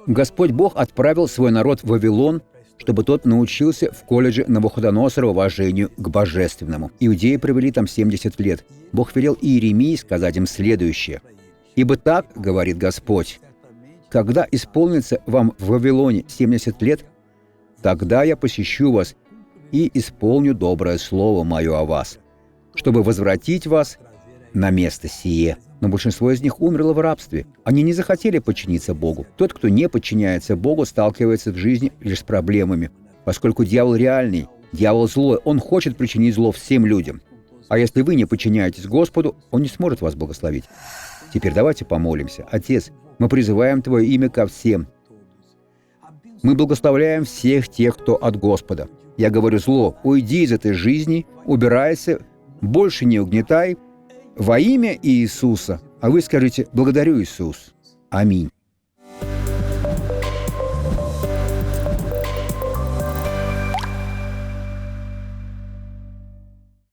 Господь Бог отправил свой народ в Вавилон, чтобы тот научился в колледже Навуходоносора уважению к божественному. Иудеи провели там 70 лет. Бог велел Иеремии сказать им следующее. «Ибо так, — говорит Господь, — когда исполнится вам в Вавилоне 70 лет, тогда я посещу вас и исполню доброе слово мое о вас, чтобы возвратить вас на место сие». Но большинство из них умерло в рабстве. Они не захотели подчиниться Богу. Тот, кто не подчиняется Богу, сталкивается в жизни лишь с проблемами. Поскольку дьявол реальный, дьявол злой, он хочет причинить зло всем людям. А если вы не подчиняетесь Господу, он не сможет вас благословить. Теперь давайте помолимся. Отец, мы призываем Твое имя ко всем. Мы благословляем всех тех, кто от Господа. Я говорю: зло, уйди из этой жизни, убирайся, больше не угнетай, во имя Иисуса. А вы скажите: благодарю, Иисус. Аминь.